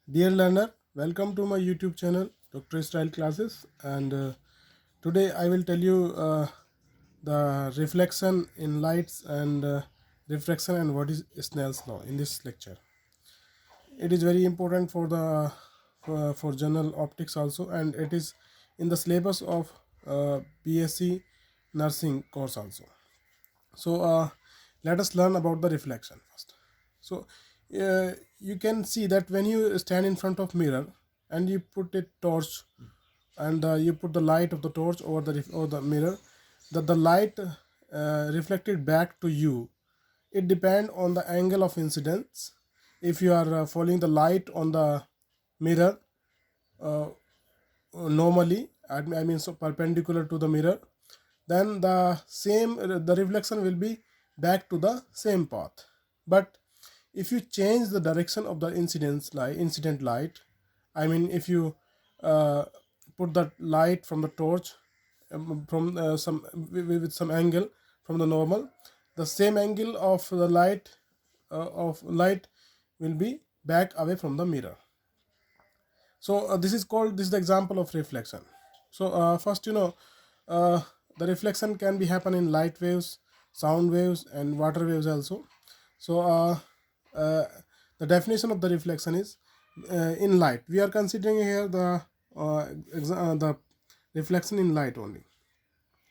Dear learner, welcome to my YouTube channel, Dr. Style Classes, and today I will tell you the reflection in lights and refraction and what is Snell's law in this lecture. It is very important for the for general optics also, and it is in the syllabus of BSc Nursing course also. So let us learn about the reflection first. So you can see that when you stand in front of mirror and you put a torch and you put the light of the torch over the mirror, that the light reflected back to you, it depends on the angle of incidence. If you are following the light on the mirror uh, normally, I mean so perpendicular to the mirror, then the reflection will be back to the same path. But if you change the direction of the incident light, I mean if you uh, put the light from the torch from some with some angle from the normal, the same angle of the light will be back away from the mirror. So this is the example of reflection. So first, uh, the reflection can be happen in light waves, sound waves, and water waves also. So uh, the definition of the reflection is in light. We are considering here the reflection in light only.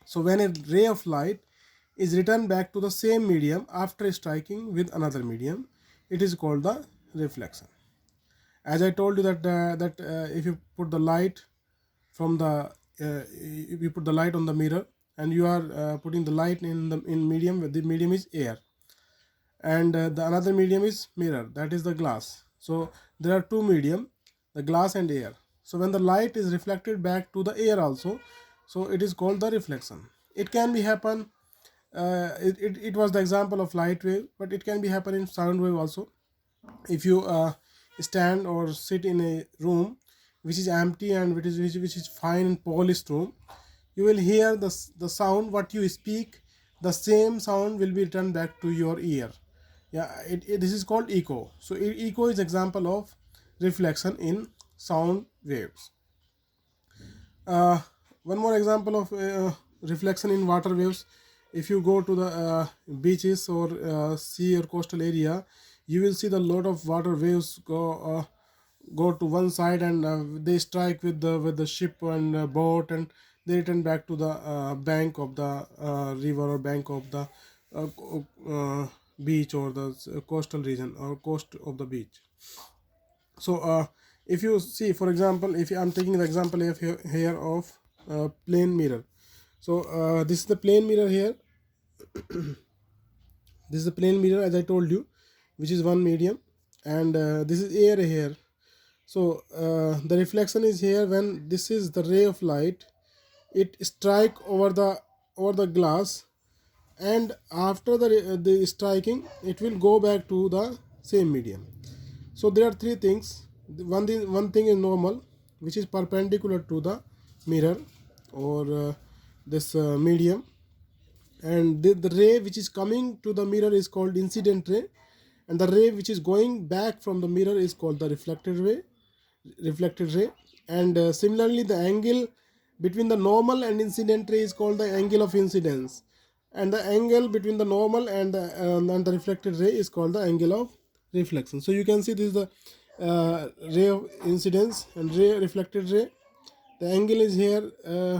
So when a ray of light is returned back to the same medium after striking with another medium, it is called the reflection. As I told you that if you put the light from the if you put the light on the mirror and you are putting the light in medium, the medium is air, and the another medium is mirror, that is the glass. So there are two medium, the glass and air. So when the light is reflected back to the air also, so it is called the reflection. It can be happen it was the example of light wave, but it can be happen in sound wave also. If you stand or sit in a room which is empty and which is fine and polished room, you will hear the sound what you speak, the same sound will be returned back to your ear. This is called echo. So echo is example of reflection in sound waves. uh, One more example of reflection in water waves. If you go to the beaches or sea or coastal area, you will see the lot of water waves go to one side, and they strike with the ship and boat, and they return back to the bank of the river or bank of the beach, or the coastal region or coast of the beach. So if you see, for example, if I'm taking the example here of plane mirror. So this is the plane mirror here. This is the plane mirror, as I told you, which is one medium, and this is air here. So the reflection is here. When this is the ray of light, it strike over the glass, and after the striking, it will go back to the same medium. So there are three things. One thing is normal, which is perpendicular to the mirror or this medium, and the ray which is coming to the mirror is called incident ray, and the ray which is going back from the mirror is called the reflected ray. And similarly, the angle between the normal and incident ray is called the angle of incidence, and the angle between the normal and the reflected ray is called the angle of reflection. So you can see this is the ray of incidence and ray reflected ray. The angle is here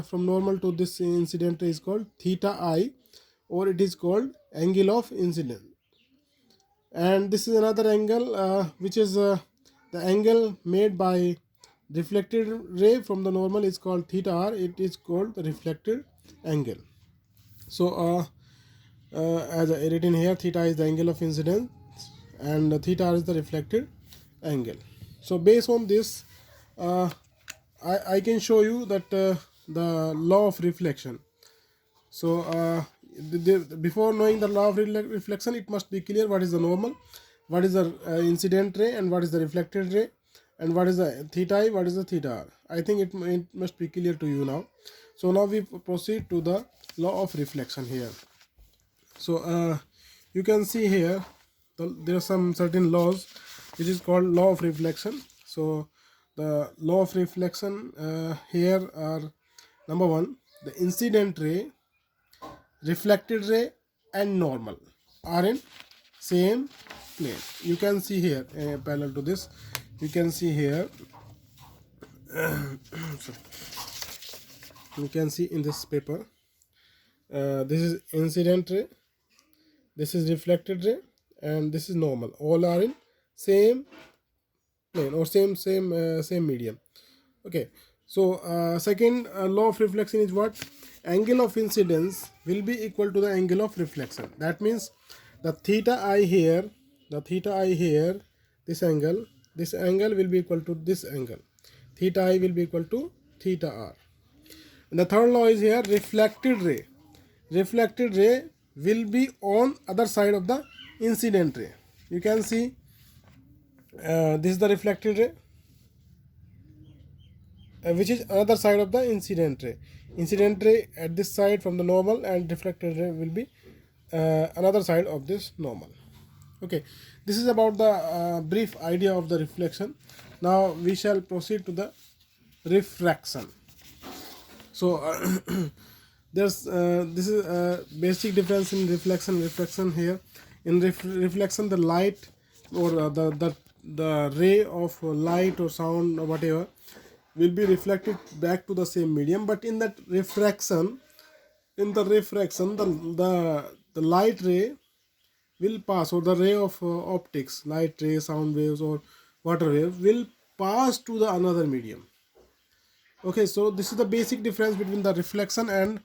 from normal to this incident ray is called theta I, or it is called angle of incidence. And this is another angle which is the angle made by reflected ray from the normal is called theta r. It is called the reflected angle. So as I written here, theta is the angle of incidence and theta r is the reflected angle. So based on this, I can show you that the law of reflection. So before knowing the law of reflection, it must be clear what is the normal, what is the incident ray, and what is the reflected ray, and what is the theta I, what is the theta r. I think it must be clear to you now. So now we proceed to the law of reflection here. So you can see here there are some certain laws which is called law of reflection. So the law of reflection here are: number one, the incident ray, reflected ray and normal are in same plane. You can see here, parallel to this, you can see here, you can see in this paper, this is incident ray, this is reflected ray, and this is normal. All are in same plane or same medium. Okay, so second law of reflection is what? Angle of incidence will be equal to the angle of reflection. That means the theta I here, this angle will be equal to this angle. Theta I will be equal to theta r. And the third law is here: reflected ray. Reflected ray will be on other side of the incident ray. You can see this is the reflected ray, which is another side of the incident ray. Incident ray at this side from the normal, and reflected ray will be another side of this normal. Okay, this is about the brief idea of the reflection. Now we shall proceed to the refraction. So there's this is a basic difference in reflection here. In reflection, the light or the ray of light or sound or whatever will be reflected back to the same medium. But in that refraction, the light ray will pass, or the ray of optics, light ray, sound waves or water waves, will pass to the another medium. Okay, so this is the basic difference between the reflection and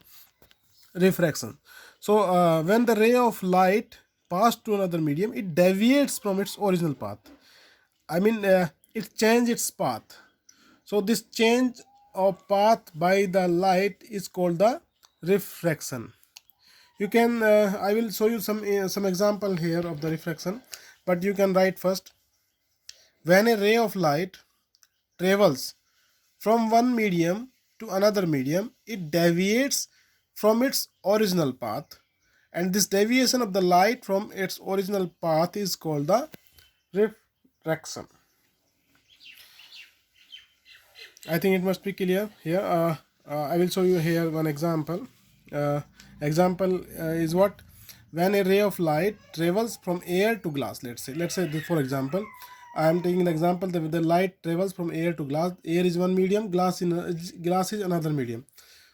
refraction. So when the ray of light pass to another medium, it deviates from its original path. I mean, it changes its path. So this change of path by the light is called the refraction. You can I will show you some example here of the refraction, but you can write first: when a ray of light travels from one medium to another medium, it deviates from its original path, and this deviation of the light from its original path is called the refraction. I think it must be clear here. I will show you here one example. Example is what? When a ray of light travels from air to glass. Let's say this, for example, I am taking an example that the light travels from air to glass. Air is one medium, glass is another medium.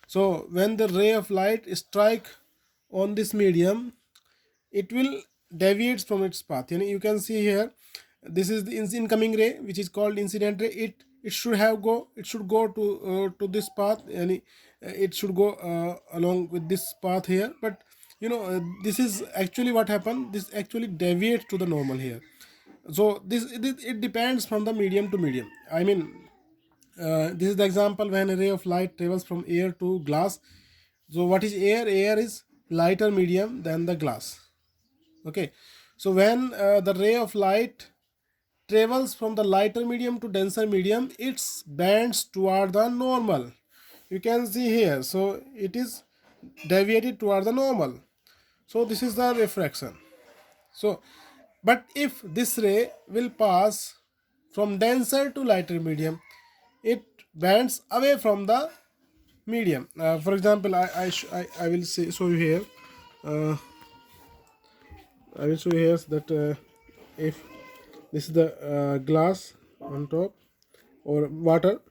So when the ray of light strike on this medium, it will deviates from its path. You can see here, this is the incoming ray, which is called incident ray. It should go to this path, and it should go along with this path here. But this is actually what happened. This actually deviates to the normal here. So it depends from the medium to medium. I mean, this is the example when a ray of light travels from air to glass. So what is air? Air is lighter medium than the glass. Okay, so when the ray of light travels from the lighter medium to denser medium, it bends toward the normal. You can see here, so it is deviated toward the normal. So this is the refraction. So but if this ray will pass from denser to lighter medium, it bends away from the medium. For example, I will show you here. I will show you here that if this is the glass on top, or water,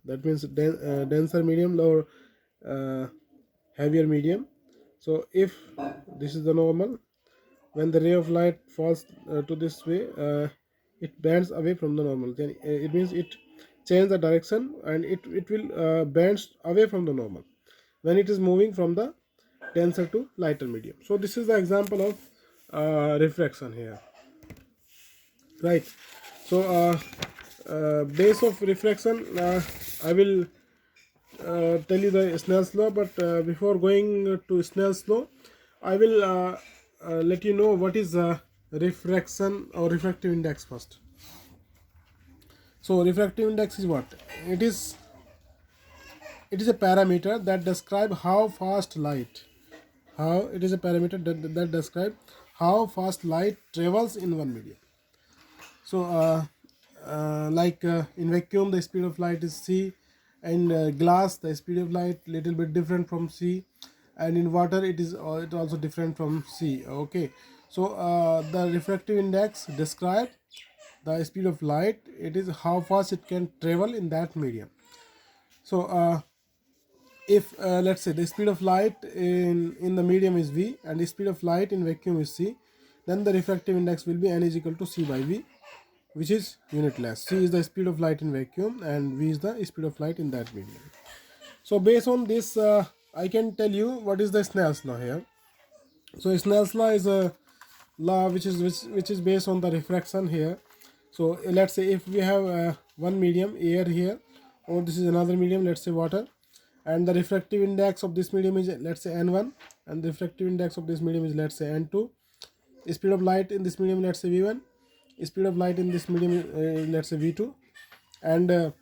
that means denser medium or heavier medium. So if this is the normal, when the ray of light falls to this way, it bends away from the normal. Then it means it changes the direction, and it will bend away from the normal when it is moving from the denser to lighter medium. So this is the example of refraction here, right? So base of refraction, I will tell you the Snell's law, but before going to Snell's law, I will let you know what is refraction or refractive index first. So refractive index is what? It is a parameter that describe how fast light, how fast light travels in one medium. So in vacuum the speed of light is c, and glass the speed of light little bit different from c, and in water it also different from c. Okay, so the refractive index describe the speed of light. It is how fast it can travel in that medium. So if let's say the speed of light in the medium is v and the speed of light in vacuum is c, then the refractive index will be n is equal to c by v, which is unitless. C is the speed of light in vacuum and v is the speed of light in that medium. So based on this I can tell you what is the Snell's law here. So Snell's law is a law which is based on the refraction here. So let's say if we have one medium, air here, or this is another medium, let's say water, and the refractive index of this medium is, let's say, n1, and the refractive index of this medium is, let's say, n2. Speed of light in this medium, let's say, v1. Speed of light in this medium, let's say, v2. And this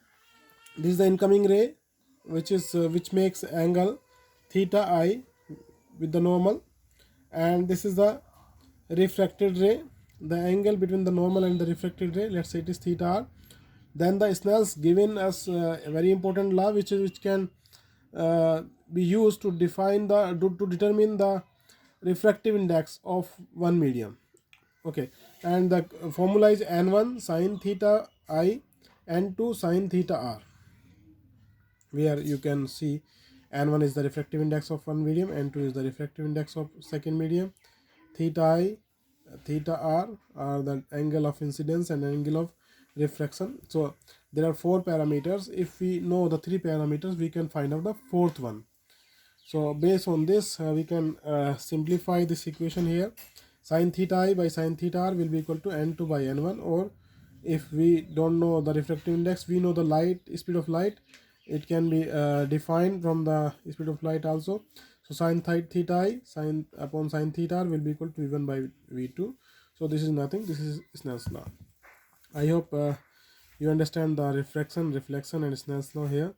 is the incoming ray, which makes angle theta I with the normal, and this is the refracted ray, the angle between the normal and the refracted ray, let's say it is theta r. Then the Snell's given us a very important law which can be used to define to determine the refractive index of one medium. Okay, and the formula is n1 sine theta I, n2 sine theta r, where you can see n1 is the refractive index of one medium, n2 is the refractive index of second medium, theta I, theta r are the angle of incidence and angle of refraction. So there are four parameters. If we know the three parameters, we can find out the fourth one. So based on this we can simplify this equation here. Sin theta I by sin theta r will be equal to n2 by n1, or if we don't know the refractive index, we know the speed of light. It can be defined from the speed of light also. So sin theta I sin upon sin theta r will be equal to v1 by v2. So this is nothing, this is Snell's law. I hope you understand the refraction, reflection and Snell's law here.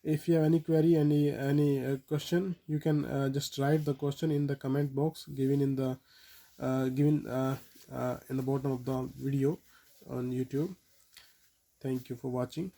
If you have any query, any question, you can just write the question in the comment box given in the bottom of the video on YouTube. Thank you for watching.